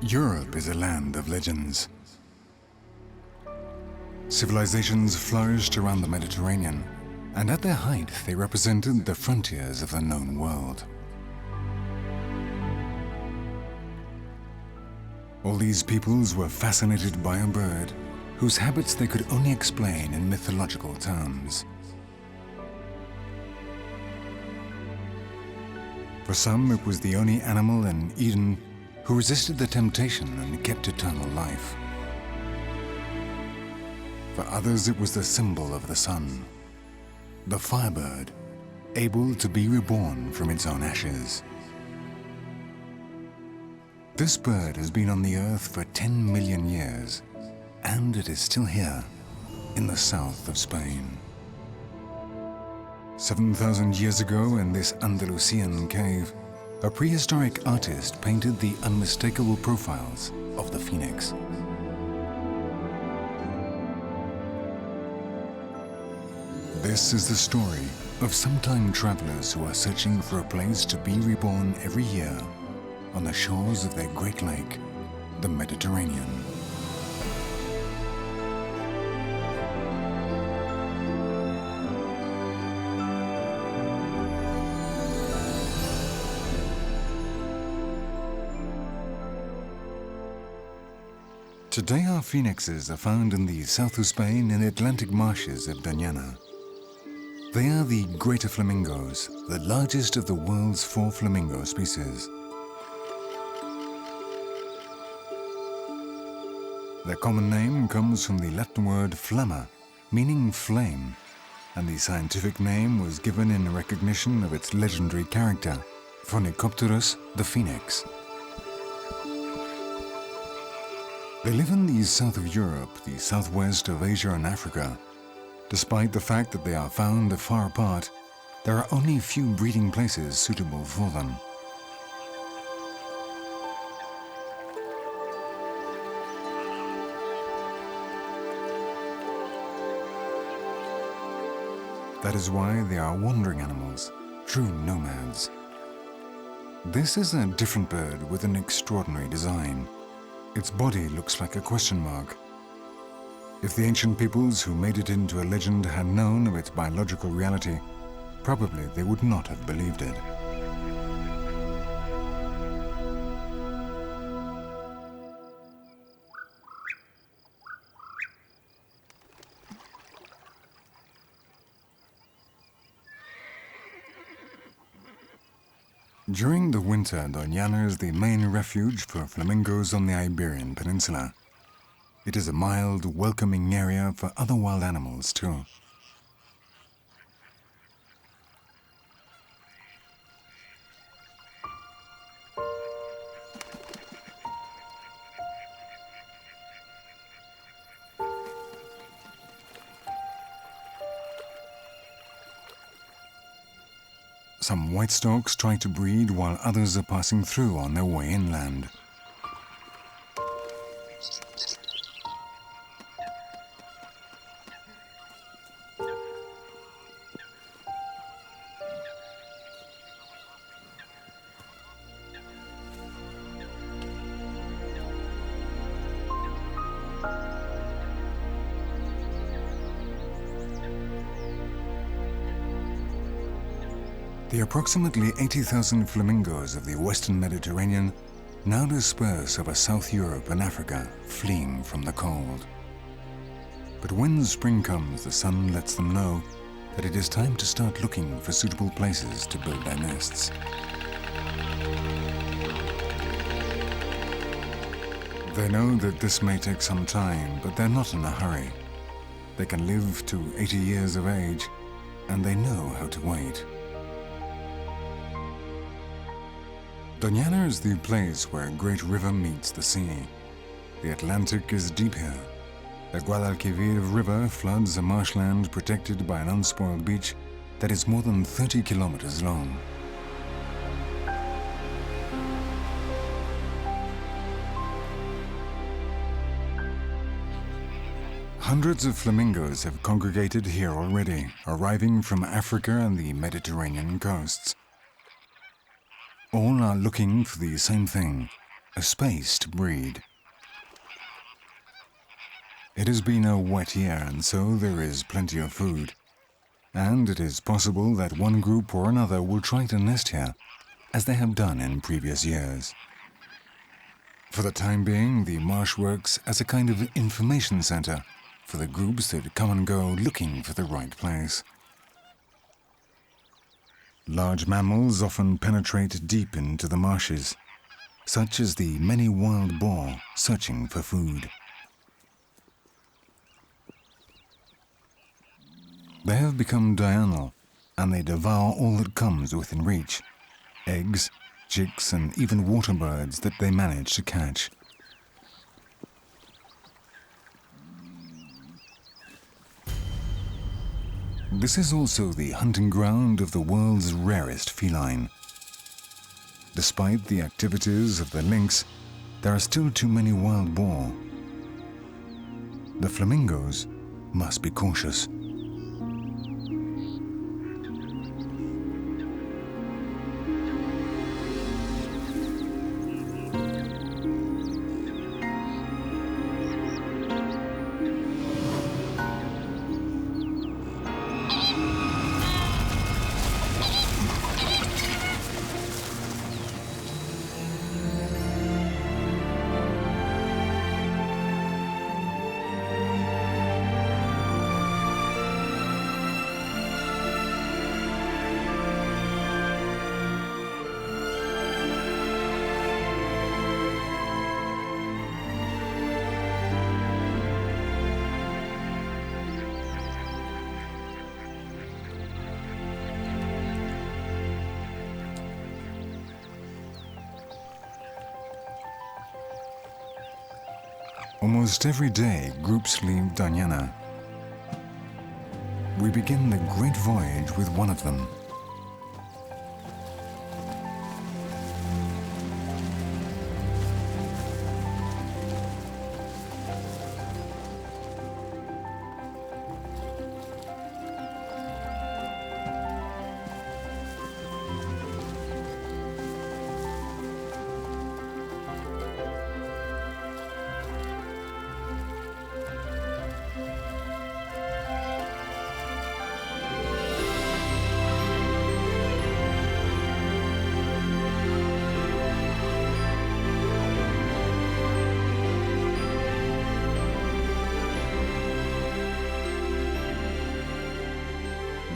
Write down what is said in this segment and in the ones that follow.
Europe is a land of legends. Civilizations flourished around the Mediterranean, and at their height they represented the frontiers of the known world. All these peoples were fascinated by a bird whose habits they could only explain in mythological terms. For some, it was the only animal in Eden who resisted the temptation and kept eternal life. For others, it was the symbol of the sun, the firebird, able to be reborn from its own ashes. This bird has been on the earth for 10 million years, and it is still here, in the south of Spain. 7,000 years ago, in this Andalusian cave, a prehistoric artist painted the unmistakable profiles of the phoenix. This is the story of some time travelers who are searching for a place to be reborn every year on the shores of their great lake, the Mediterranean. Today our phoenixes are found in the south of Spain in the Atlantic marshes of Doñana. They are the greater flamingos, the largest of the world's 4 flamingo species. Their common name comes from the Latin word flamma, meaning flame, and the scientific name was given in recognition of its legendary character, Phoenicopterus, the phoenix. They live in the south of Europe, the southwest of Asia and Africa. Despite the fact that they are found far apart, there are only few breeding places suitable for them. That is why they are wandering animals, true nomads. This is a different bird with an extraordinary design. Its body looks like a question mark. If the ancient peoples who made it into a legend had known of its biological reality, probably they would not have believed it. During the winter, Doñana is the main refuge for flamingos on the Iberian Peninsula. It is a mild, welcoming area for other wild animals too. Some white storks try to breed while others are passing through on their way inland. The approximately 80,000 flamingos of the Western Mediterranean now disperse over South Europe and Africa, fleeing from the cold. But when spring comes, the sun lets them know that it is time to start looking for suitable places to build their nests. They know that this may take some time, but they're not in a hurry. They can live to 80 years of age, and they know how to wait. Doñana is the place where a great river meets the sea. The Atlantic is deep here. The Guadalquivir River floods a marshland protected by an unspoiled beach that is more than 30 kilometers long. Hundreds of flamingos have congregated here already, arriving from Africa and the Mediterranean coasts. All are looking for the same thing, a space to breed. It has been a wet year, and so there is plenty of food. And it is possible that one group or another will try to nest here, as they have done in previous years. For the time being, the marsh works as a kind of information center for the groups that come and go looking for the right place. Large mammals often penetrate deep into the marshes, such as the many wild boar searching for food. They have become diurnal, and they devour all that comes within reach: eggs, chicks, and even water birds that they manage to catch. This is also the hunting ground of the world's rarest feline. Despite the activities of the lynx, there are still too many wild boar. The flamingos must be cautious. Almost every day, groups leave Doñana. We begin the great voyage with one of them.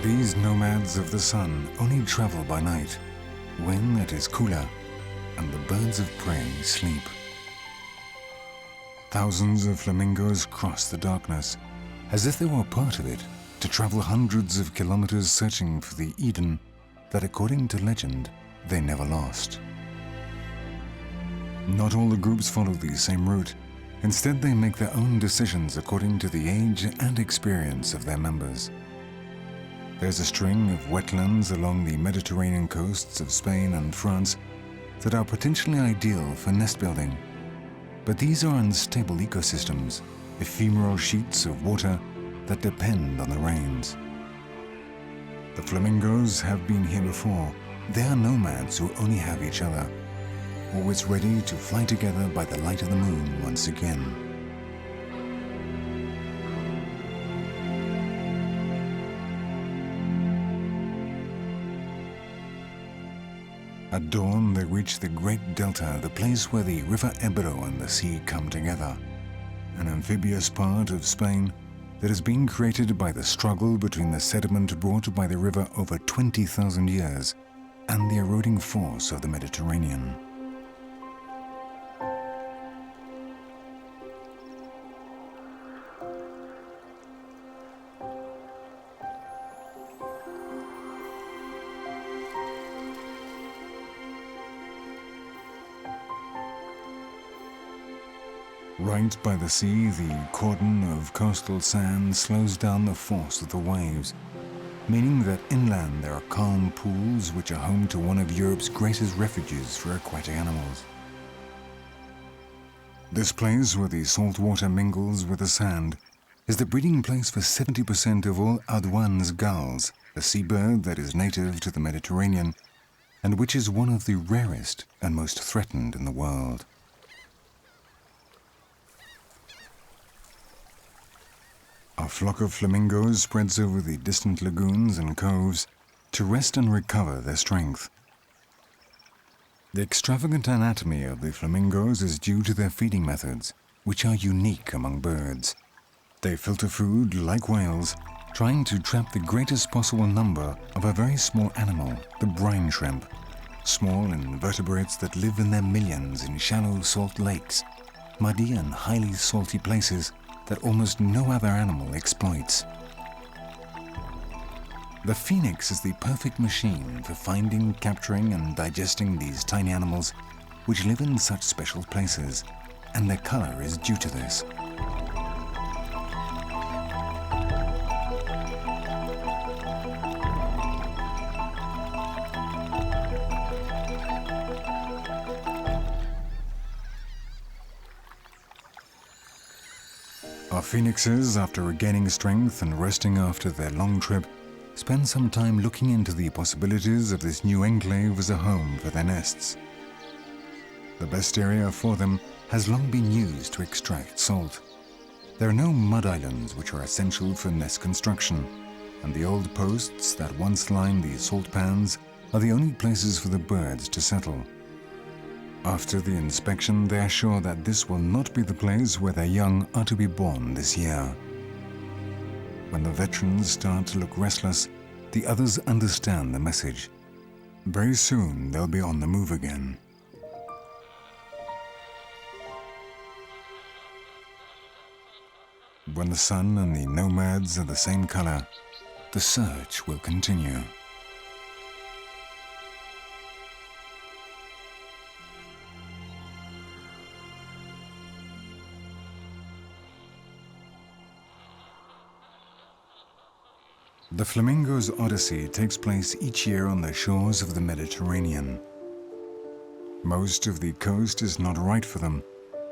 These nomads of the sun only travel by night, when it is cooler and the birds of prey sleep. Thousands of flamingos cross the darkness, as if they were part of it, to travel hundreds of kilometers searching for the Eden that, according to legend, they never lost. Not all the groups follow the same route. Instead, they make their own decisions according to the age and experience of their members. There's a string of wetlands along the Mediterranean coasts of Spain and France that are potentially ideal for nest building. But these are unstable ecosystems, ephemeral sheets of water that depend on the rains. The flamingos have been here before. They are nomads who only have each other, always ready to fly together by the light of the moon once again. At dawn, they reach the Great Delta, the place where the River Ebro and the sea come together, an amphibious part of Spain that has been created by the struggle between the sediment brought by the river over 20,000 years and the eroding force of the Mediterranean. Right by the sea, the cordon of coastal sand slows down the force of the waves, meaning that inland there are calm pools which are home to one of Europe's greatest refuges for aquatic animals. This place, where the salt water mingles with the sand, is the breeding place for 70% of all Audouin's gulls, a seabird that is native to the Mediterranean and which is one of the rarest and most threatened in the world. A flock of flamingos spreads over the distant lagoons and coves to rest and recover their strength. The extravagant anatomy of the flamingos is due to their feeding methods, which are unique among birds. They filter food like whales, trying to trap the greatest possible number of a very small animal, the brine shrimp, small invertebrates that live in their millions in shallow salt lakes, muddy and highly salty places that almost no other animal exploits. The phoenix is the perfect machine for finding, capturing, and digesting these tiny animals which live in such special places, and their color is due to this. Our phoenixes, after regaining strength and resting after their long trip, spend some time looking into the possibilities of this new enclave as a home for their nests. The best area for them has long been used to extract salt. There are no mud islands which are essential for nest construction, and the old posts that once lined the salt pans are the only places for the birds to settle. After the inspection, they are sure that this will not be the place where their young are to be born this year. When the veterans start to look restless, the others understand the message. Very soon they'll be on the move again. When the sun and the nomads are the same color, the search will continue. The Flamingo's Odyssey takes place each year on the shores of the Mediterranean. Most of the coast is not right for them,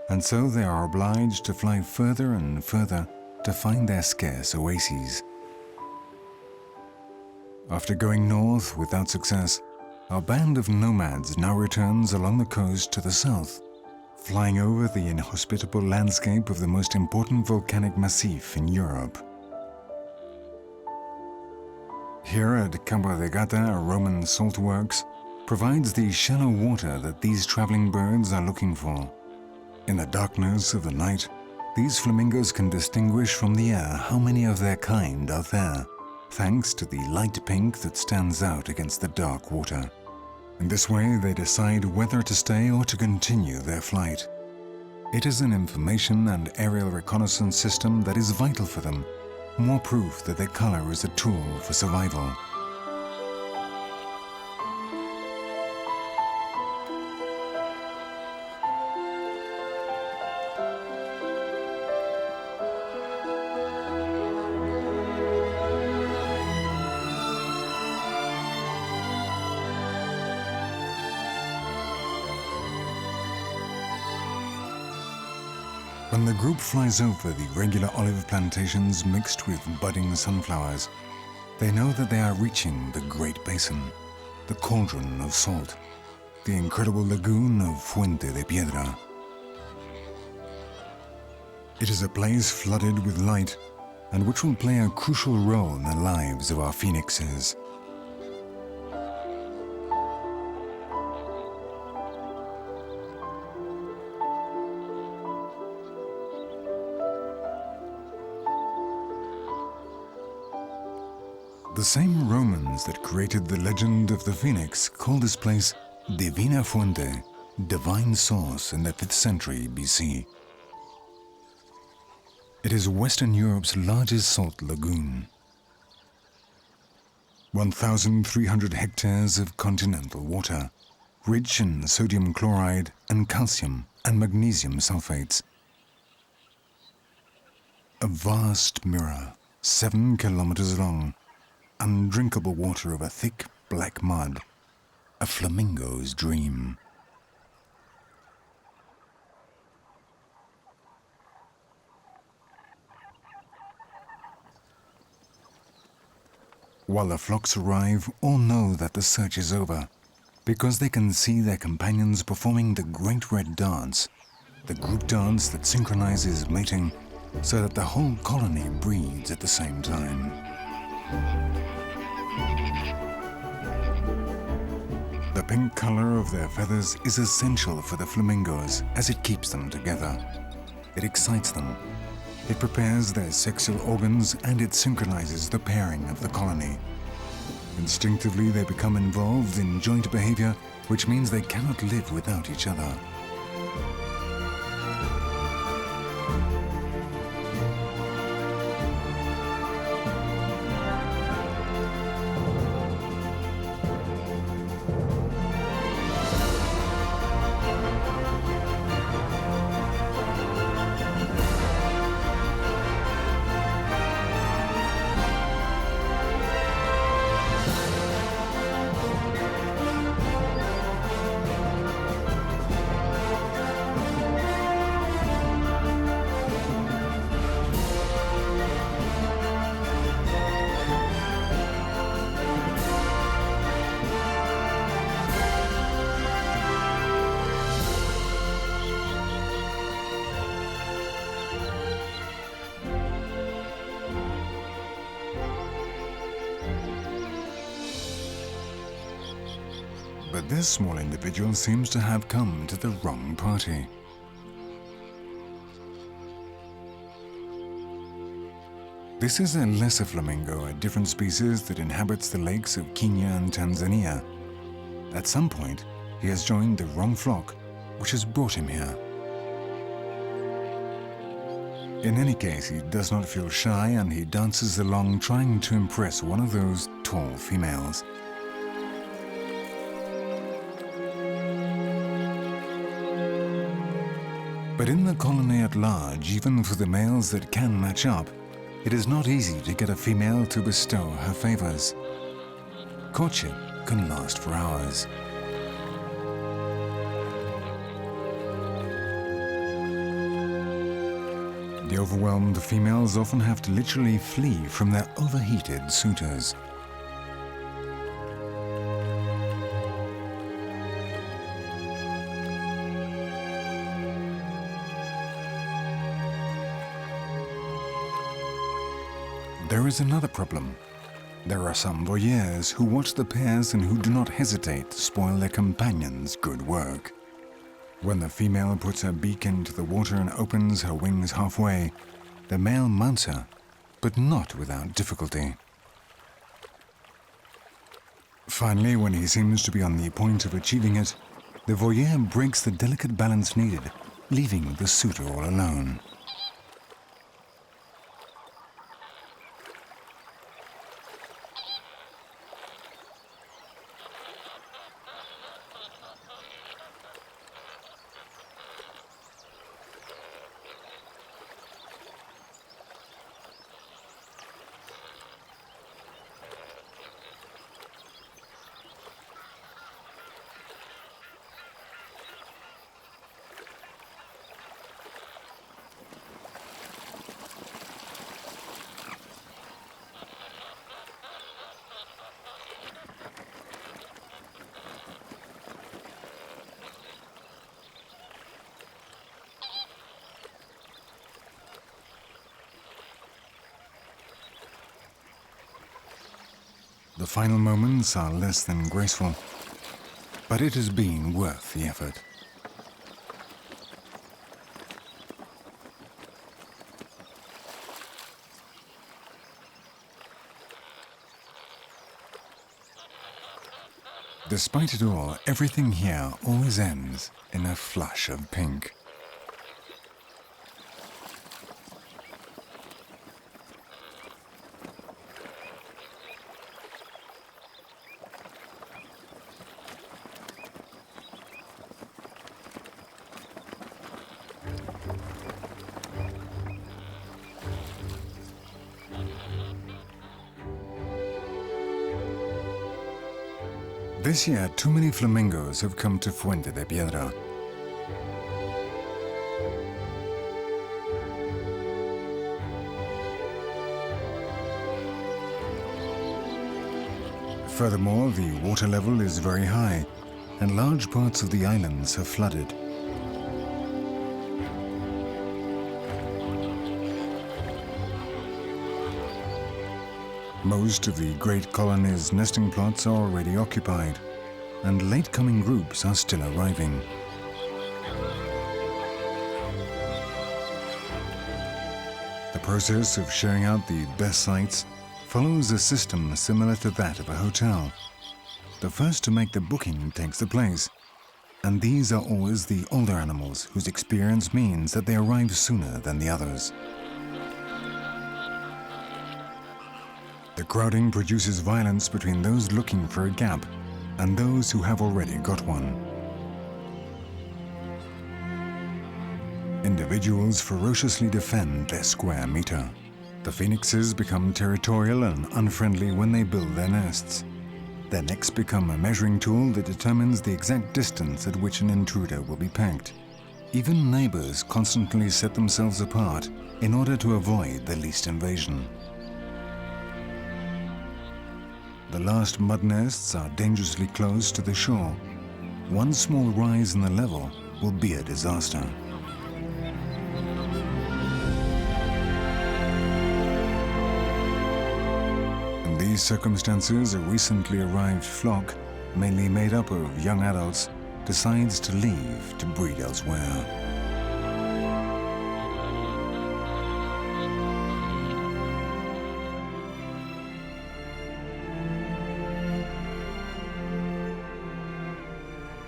and so they are obliged to fly further and further to find their scarce oases. After going north without success, our band of nomads now returns along the coast to the south, flying over the inhospitable landscape of the most important volcanic massif in Europe. Here at Cabo de Gata, a Roman salt works, provides the shallow water that these traveling birds are looking for. In the darkness of the night, these flamingos can distinguish from the air how many of their kind are there, thanks to the light pink that stands out against the dark water. In this way, they decide whether to stay or to continue their flight. It is an information and aerial reconnaissance system that is vital for them, more proof that their color is a tool for survival. When the group flies over the regular olive plantations mixed with budding sunflowers, they know that they are reaching the Great Basin, the cauldron of salt, the incredible lagoon of Fuente de Piedra. It is a place flooded with light and which will play a crucial role in the lives of our phoenixes. The same Romans that created the legend of the phoenix called this place Divina Fuente, divine source, in the 5th century BC. It is Western Europe's largest salt lagoon. 1,300 hectares of continental water, rich in sodium chloride and calcium and magnesium sulfates. A vast mirror, 7 kilometers long, undrinkable water over thick black mud, a flamingo's dream. While the flocks arrive, all know that the search is over, because they can see their companions performing the Great Red Dance, the group dance that synchronizes mating so that the whole colony breeds at the same time. The pink color of their feathers is essential for the flamingos as it keeps them together. It excites them. It prepares their sexual organs and it synchronizes the pairing of the colony. Instinctively, they become involved in joint behavior, which means they cannot live without each other. But this small individual seems to have come to the wrong party. This is a lesser flamingo, a different species that inhabits the lakes of Kenya and Tanzania. At some point, he has joined the wrong flock, which has brought him here. In any case, he does not feel shy and he dances along trying to impress one of those tall females. But in the colony at large, even for the males that can match up, it is not easy to get a female to bestow her favors. Courtship can last for hours. The overwhelmed females often have to literally flee from their overheated suitors. There is another problem. There are some voyeurs who watch the pairs and who do not hesitate to spoil their companion's good work. When the female puts her beak into the water and opens her wings halfway, the male mounts her, but not without difficulty. Finally, when he seems to be on the point of achieving it, the voyeur breaks the delicate balance needed, leaving the suitor all alone. The final moments are less than graceful, but it has been worth the effort. Despite it all, everything here always ends in a flush of pink. This year, too many flamingos have come to Fuente de Piedra. Furthermore, the water level is very high, and large parts of the islands have flooded. Most of the great colony's nesting plots are already occupied, and late-coming groups are still arriving. The process of sharing out the best sites follows a system similar to that of a hotel. The first to make the booking takes the place, and these are always the older animals whose experience means that they arrive sooner than the others. The crowding produces violence between those looking for a gap and those who have already got one. Individuals ferociously defend their square meter. The phoenixes become territorial and unfriendly when they build their nests. Their necks become a measuring tool that determines the exact distance at which an intruder will be pegged. Even neighbors constantly set themselves apart in order to avoid the least invasion. The last mud nests are dangerously close to the shore. One small rise in the level will be a disaster. In these circumstances, a recently arrived flock, mainly made up of young adults, decides to leave to breed elsewhere.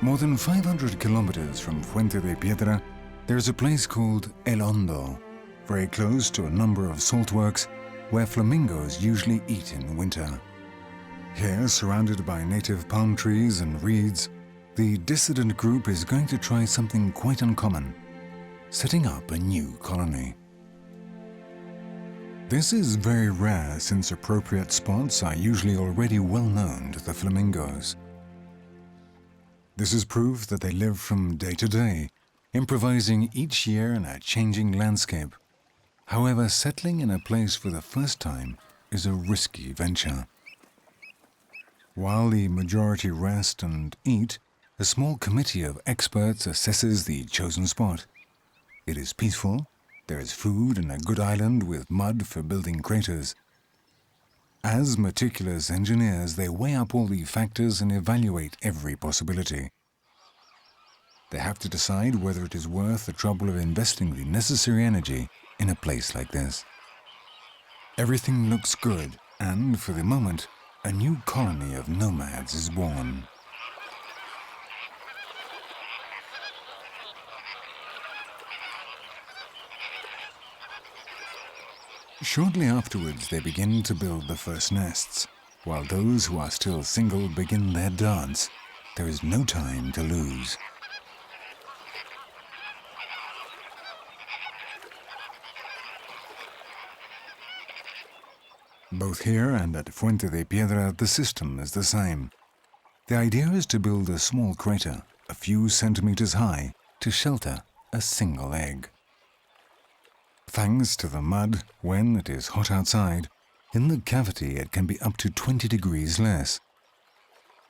More than 500 kilometers from Fuente de Piedra, there is a place called El Hondo, very close to a number of saltworks where flamingos usually eat in winter. Here, surrounded by native palm trees and reeds, the dissident group is going to try something quite uncommon, setting up a new colony. This is very rare since appropriate spots are usually already well known to the flamingos. This is proof that they live from day to day, improvising each year in a changing landscape. However, settling in a place for the first time is a risky venture. While the majority rest and eat, a small committee of experts assesses the chosen spot. It is peaceful, there is food and a good island with mud for building craters. As meticulous engineers, they weigh up all the factors and evaluate every possibility. They have to decide whether it is worth the trouble of investing the necessary energy in a place like this. Everything looks good, and for the moment, a new colony of nomads is born. Shortly afterwards, they begin to build the first nests. While those who are still single begin their dance, there is no time to lose. Both here and at Fuente de Piedra, the system is the same. The idea is to build a small crater, a few centimeters high, to shelter a single egg. Thanks to the mud, when it is hot outside, in the cavity it can be up to 20 degrees less.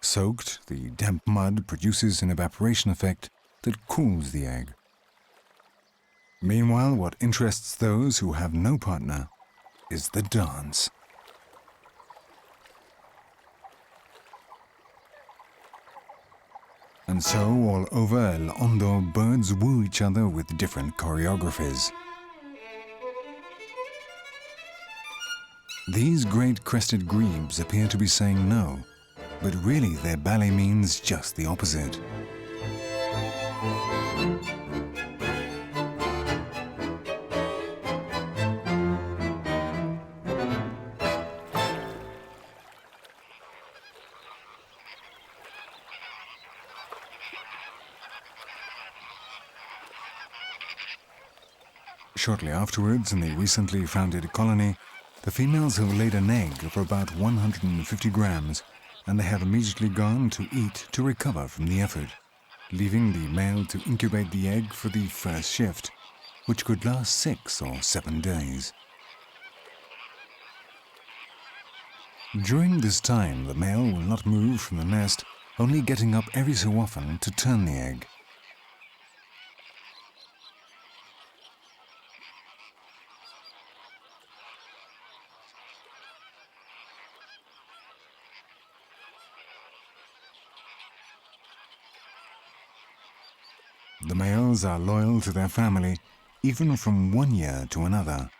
Soaked, the damp mud produces an evaporation effect that cools the egg. Meanwhile, what interests those who have no partner is the dance. And so, all over El Hondo, birds woo each other with different choreographies. These great crested grebes appear to be saying no, but really their ballet means just the opposite. Shortly afterwards, in the recently founded colony, the females have laid an egg of about 150 grams, and they have immediately gone to eat to recover from the effort, leaving the male to incubate the egg for the first shift, which could last 6 or 7 days. During this time, the male will not move from the nest, only getting up every so often to turn the egg. The males are loyal to their family, even from one year to another.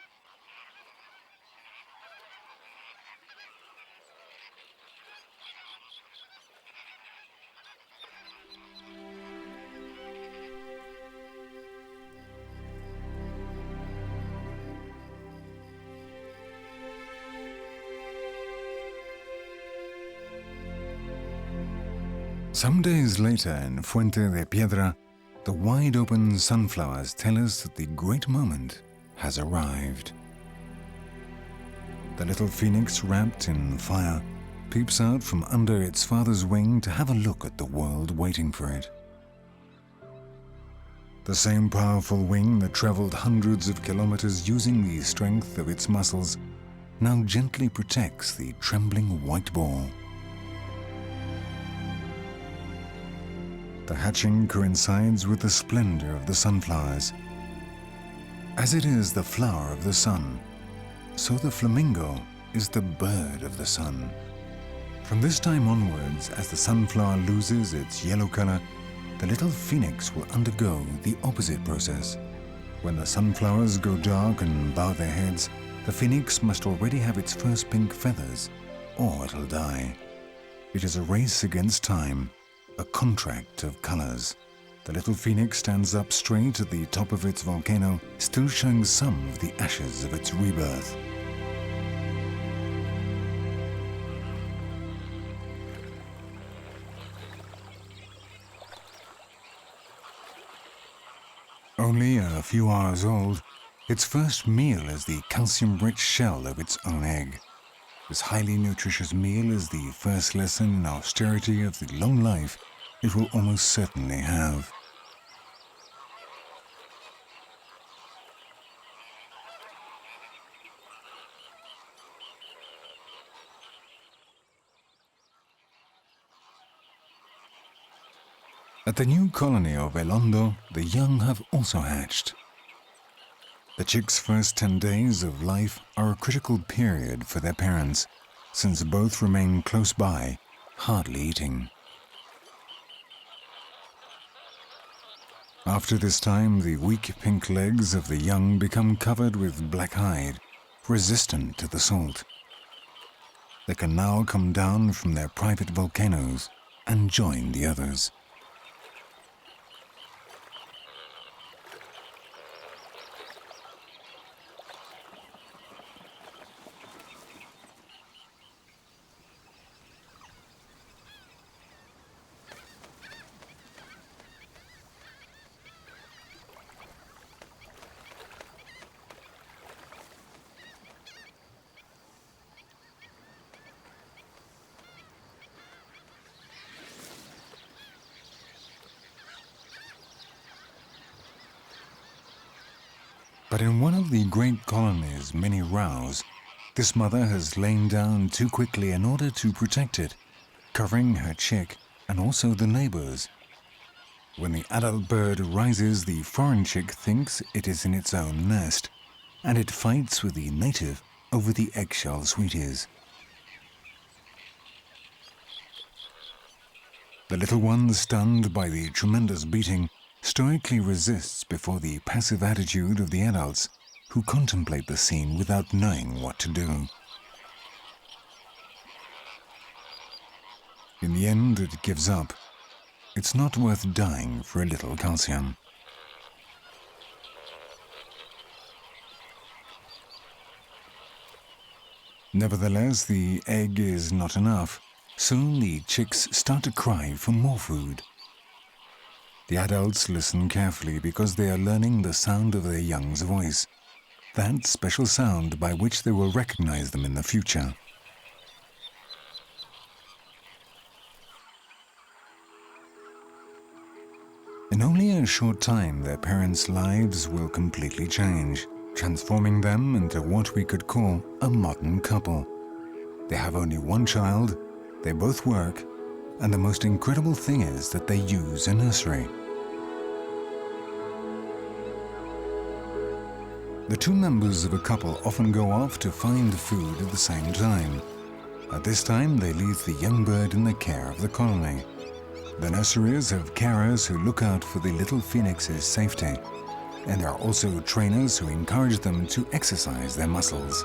Some days later in Fuente de Piedra, the wide-open sunflowers tell us that the great moment has arrived. The little phoenix, wrapped in fire, peeps out from under its father's wing to have a look at the world waiting for it. The same powerful wing that traveled hundreds of kilometers using the strength of its muscles now gently protects the trembling white ball. The hatching coincides with the splendor of the sunflowers. As it is the flower of the sun, so the flamingo is the bird of the sun. From this time onwards, as the sunflower loses its yellow color, the little phoenix will undergo the opposite process. When the sunflowers go dark and bow their heads, the phoenix must already have its first pink feathers, or it'll die. It is a race against time, a contract of colors. The little phoenix stands up straight at the top of its volcano, still showing some of the ashes of its rebirth. Only a few hours old, its first meal is the calcium-rich shell of its own egg. This highly nutritious meal is the first lesson in austerity of the long life it will almost certainly have. At the new colony of El Hondo, the young have also hatched. The chicks' first 10 days of life are a critical period for their parents, since both remain close by, hardly eating. After this time, the weak pink legs of the young become covered with black hide, resistant to the salt. They can now come down from their private volcanoes and join the others. But in one of the great colony's many rows, this mother has lain down too quickly in order to protect it, covering her chick and also the neighbors. When the adult bird rises, the foreign chick thinks it is in its own nest, and it fights with the native over the eggshell sweeties. The little one, stunned by the tremendous beating, stoically resists before the passive attitude of the adults, who contemplate the scene without knowing what to do. In the end, it gives up. It's not worth dying for a little calcium. Nevertheless, the egg is not enough. Soon the chicks start to cry for more food. The adults listen carefully because they are learning the sound of their young's voice, that special sound by which they will recognize them in the future. In only a short time, their parents' lives will completely change, transforming them into what we could call a modern couple. They have only one child, they both work, and the most incredible thing is that they use a nursery. The two members of a couple often go off to find food at the same time. At this time, they leave the young bird in the care of the colony. The nurseries have carers who look out for the little phoenix's safety, and there are also trainers who encourage them to exercise their muscles.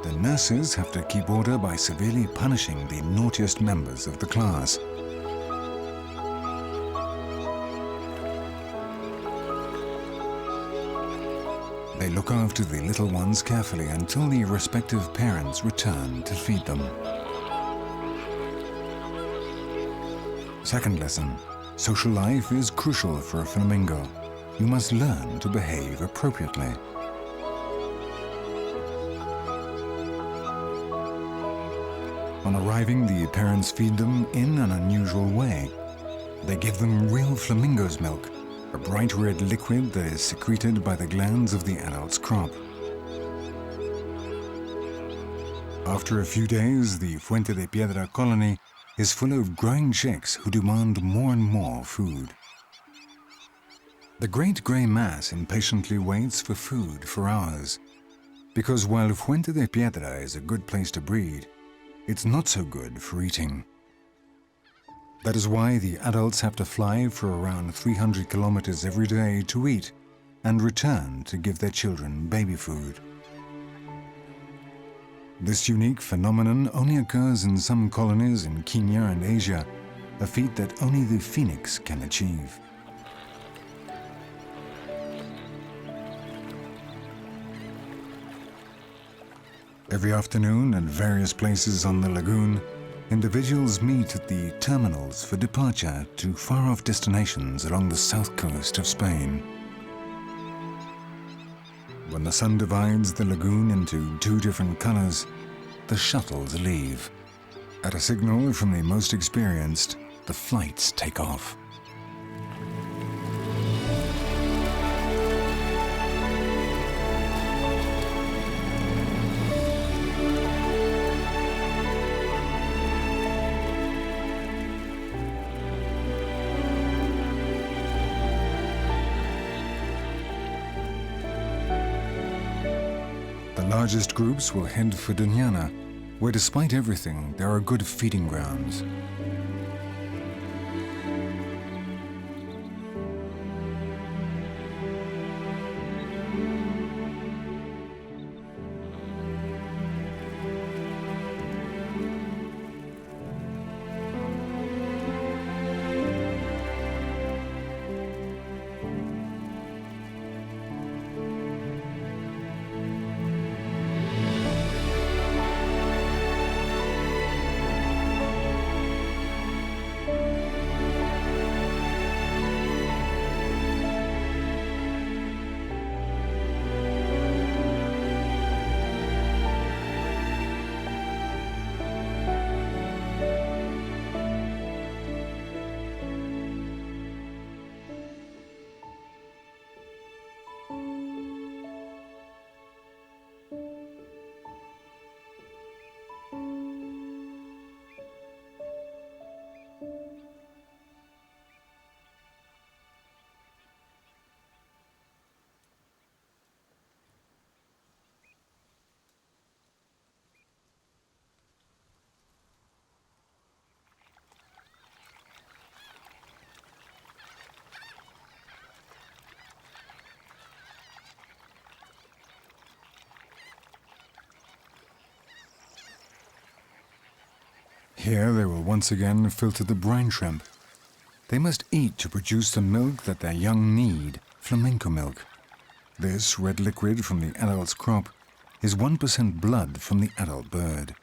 The nurses have to keep order by severely punishing the naughtiest members of the class. They look after the little ones carefully until the respective parents return to feed them. Second lesson: social life is crucial for a flamingo. You must learn to behave appropriately. On arriving, the parents feed them in an unusual way. They give them real flamingo's milk, a bright red liquid that is secreted by the glands of the adult's crop. After a few days, the Fuente de Piedra colony is full of growing chicks who demand more and more food. The great gray mass impatiently waits for food for hours, because while Fuente de Piedra is a good place to breed, it's not so good for eating. That is why the adults have to fly for around 300 kilometers every day to eat and return to give their children baby food. This unique phenomenon only occurs in some colonies in Kenya and Asia, a feat that only the phoenix can achieve. Every afternoon at various places on the lagoon, individuals meet at the terminals for departure to far-off destinations along the south coast of Spain. When the sun divides the lagoon into two different colors, the shuttles leave. At a signal from the most experienced, the flights take off. The largest groups will head for Doñana, where despite everything, there are good feeding grounds. Here they will once again filter the brine shrimp. They must eat to produce the milk that their young need, flamenco milk. This red liquid from the adult's crop is 1% blood from the adult bird.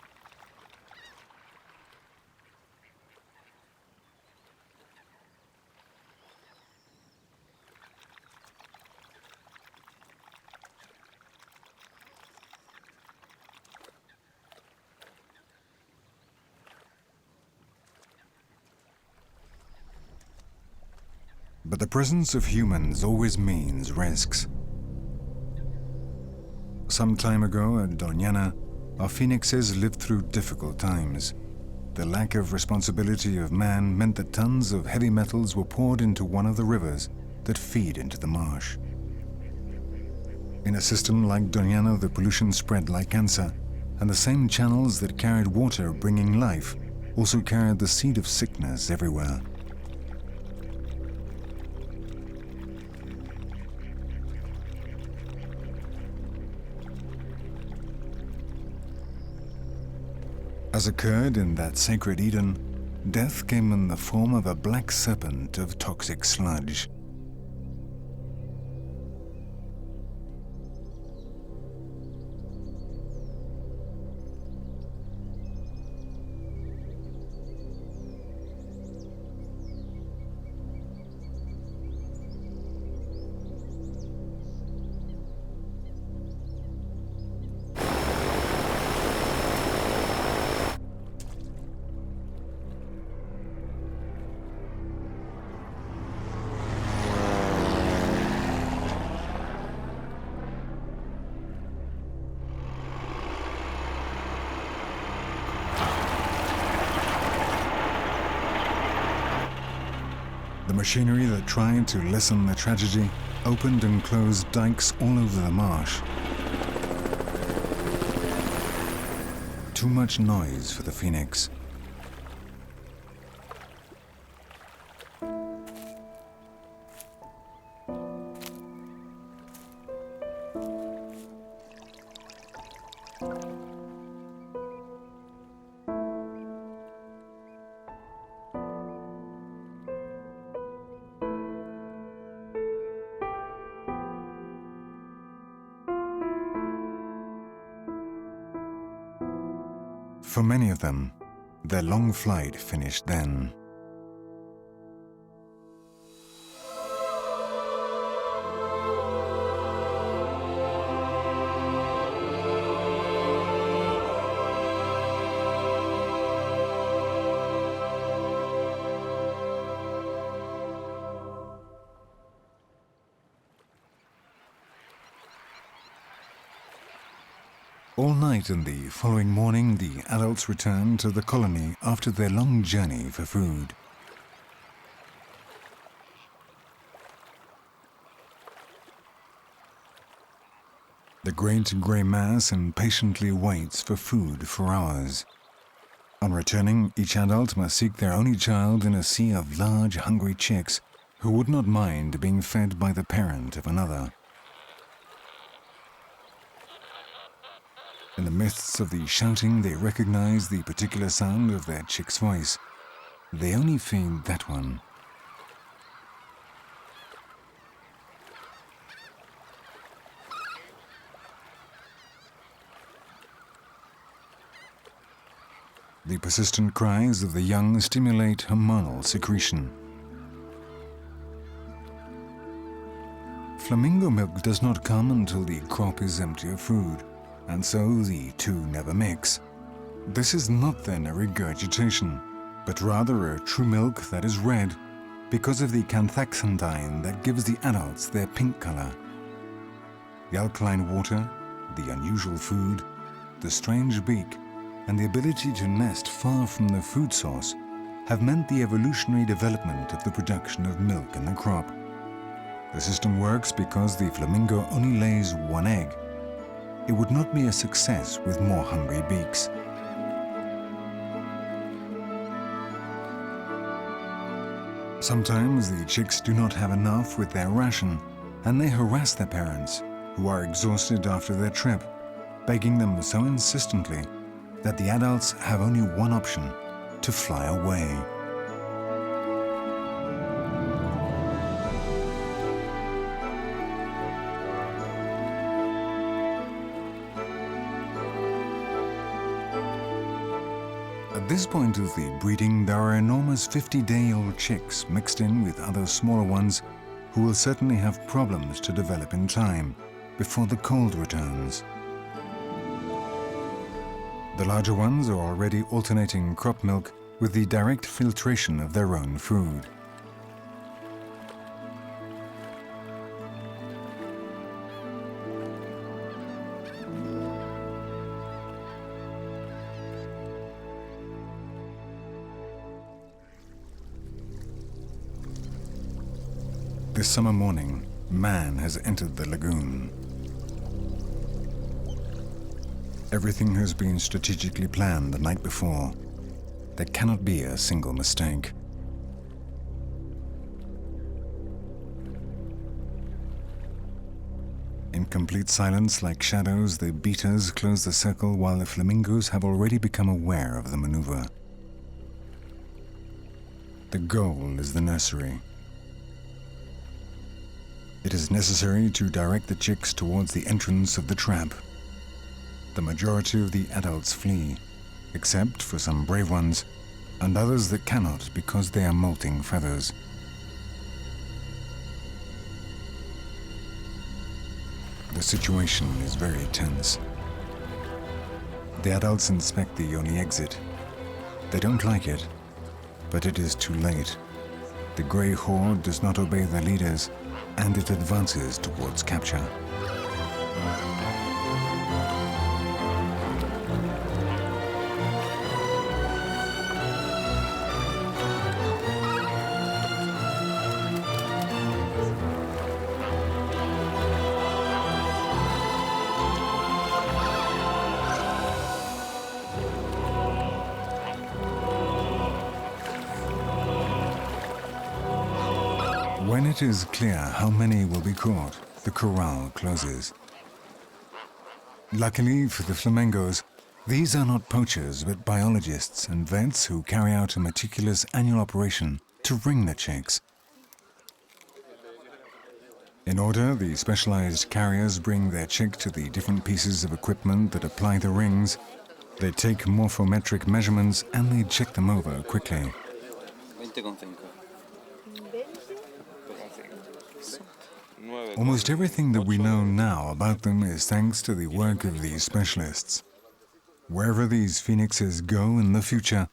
But the presence of humans always means risks. Some time ago at Doñana, our phoenixes lived through difficult times. The lack of responsibility of man meant that tons of heavy metals were poured into one of the rivers that feed into the marsh. In a system like Doñana, the pollution spread like cancer, and the same channels that carried water bringing life also carried the seed of sickness everywhere. As occurred in that sacred Eden, death came in the form of a black serpent of toxic sludge. The machinery that tried to lessen the tragedy opened and closed dikes all over the marsh. Too much noise for the Phoenix. For many of them, their long flight finished then. All night and the following morning, the adults returned to the colony after their long journey for food. The great grey mass impatiently waits for food for hours. On returning, each adult must seek their only child in a sea of large, hungry chicks who would not mind being fed by the parent of another. In the midst of the shouting, they recognize the particular sound of their chick's voice. They only feed that one. The persistent cries of the young stimulate hormonal secretion. Flamingo milk does not come until the crop is empty of food, and so the two never mix. This is not then a regurgitation, but rather a true milk that is red because of the canthaxantine that gives the adults their pink color. The alkaline water, the unusual food, the strange beak, and the ability to nest far from the food source have meant the evolutionary development of the production of milk in the crop. The system works because the flamingo only lays one egg. It would not be a success with more hungry beaks. Sometimes the chicks do not have enough with their ration, and they harass their parents, who are exhausted after their trip, begging them so insistently that the adults have only one option: to fly away. At this point of the breeding, there are enormous 50-day-old chicks mixed in with other smaller ones who will certainly have problems to develop in time, before the cold returns. The larger ones are already alternating crop milk with the direct filtration of their own food. This summer morning, man has entered the lagoon. Everything has been strategically planned the night before. There cannot be a single mistake. In complete silence, like shadows, the beaters close the circle while the flamingos have already become aware of the maneuver. The goal is the nursery. It is necessary to direct the chicks towards the entrance of the trap. The majority of the adults flee, except for some brave ones, and others that cannot because they are molting feathers. The situation is very tense. The adults inspect the only exit. They don't like it, but it is too late. The grey horde does not obey their leaders, and it advances towards capture. When it is clear how many will be caught, the corral closes. Luckily for the flamingos, these are not poachers but biologists and vets who carry out a meticulous annual operation to ring the chicks. In order, the specialized carriers bring their chick to the different pieces of equipment that apply the rings. They take morphometric measurements and they check them over quickly. 20,5. Almost everything that we know now about them is thanks to the work of these specialists. Wherever these phoenixes go in the future,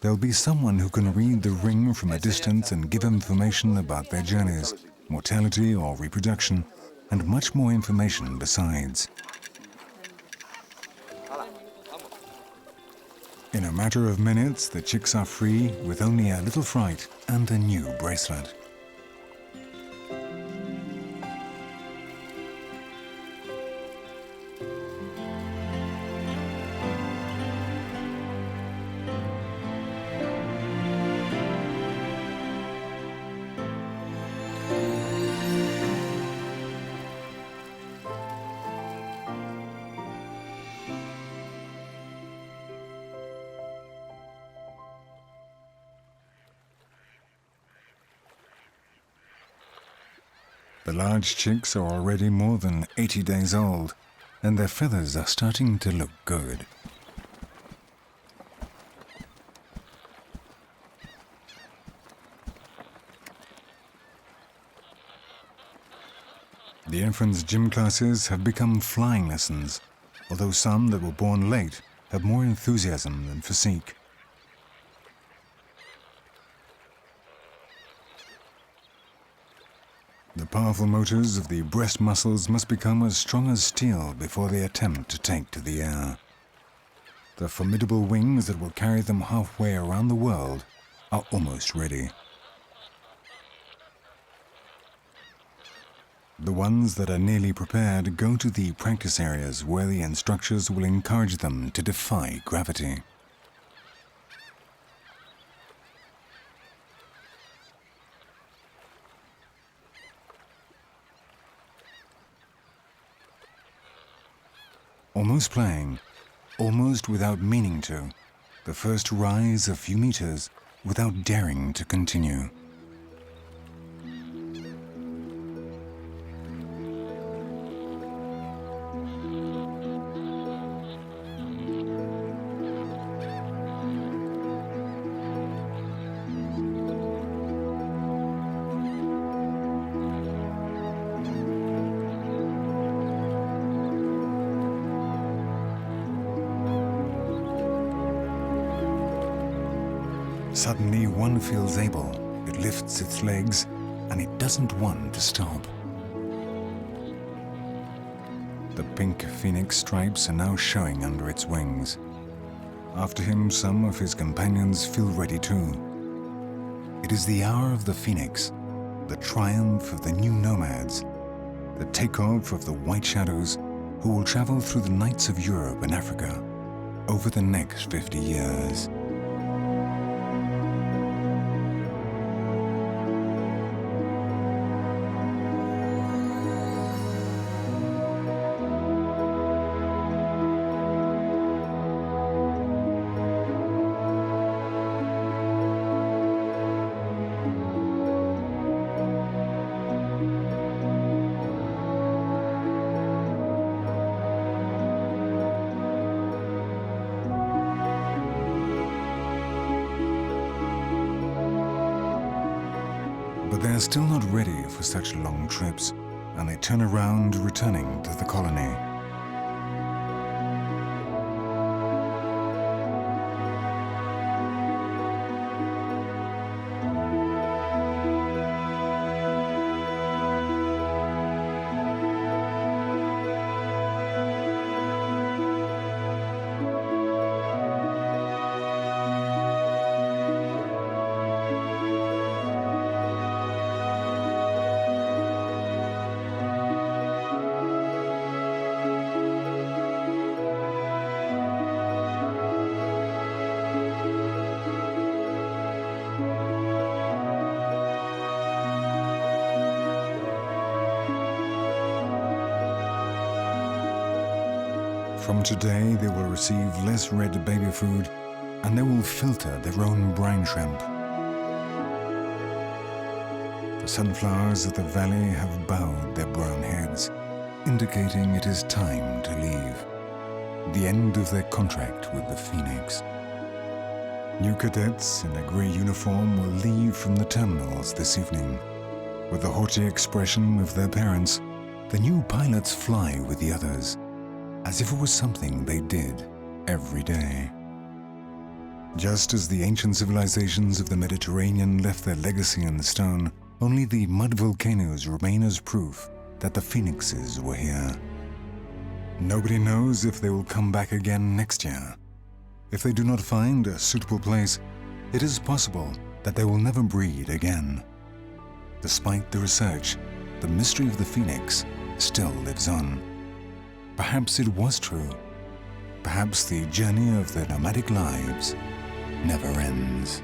there'll be someone who can read the ring from a distance and give information about their journeys, mortality or reproduction, and much more information besides. In a matter of minutes, the chicks are free with only a little fright and a new bracelet. The large chicks are already more than 80 days old, and their feathers are starting to look good. The infants' gym classes have become flying lessons, although some that were born late have more enthusiasm than physique. The powerful motors of the breast muscles must become as strong as steel before they attempt to take to the air. The formidable wings that will carry them halfway around the world are almost ready. The ones that are nearly prepared go to the practice areas where the instructors will encourage them to defy gravity. Almost playing, almost without meaning to, the first rise a few meters without daring to continue. Suddenly, one feels able. It lifts its legs, and it doesn't want to stop. The pink phoenix stripes are now showing under its wings. After him, some of his companions feel ready too. It is the hour of the phoenix, the triumph of the new nomads, the takeoff of the white shadows, who will travel through the nights of Europe and Africa over the next 50 years. But they're still not ready for such long trips, and they turn around returning to the colony. From today, they will receive less red baby food, and they will filter their own brine shrimp. The sunflowers of the valley have bowed their brown heads, indicating it is time to leave, the end of their contract with the Phoenix. New cadets in a grey uniform will leave from the terminals this evening. With the haughty expression of their parents, the new pilots fly with the others, as if it was something they did every day. Just as the ancient civilizations of the Mediterranean left their legacy in stone, only the mud volcanoes remain as proof that the phoenixes were here. Nobody knows if they will come back again next year. If they do not find a suitable place, it is possible that they will never breed again. Despite the research, the mystery of the phoenix still lives on. Perhaps it was true. Perhaps the journey of their nomadic lives never ends.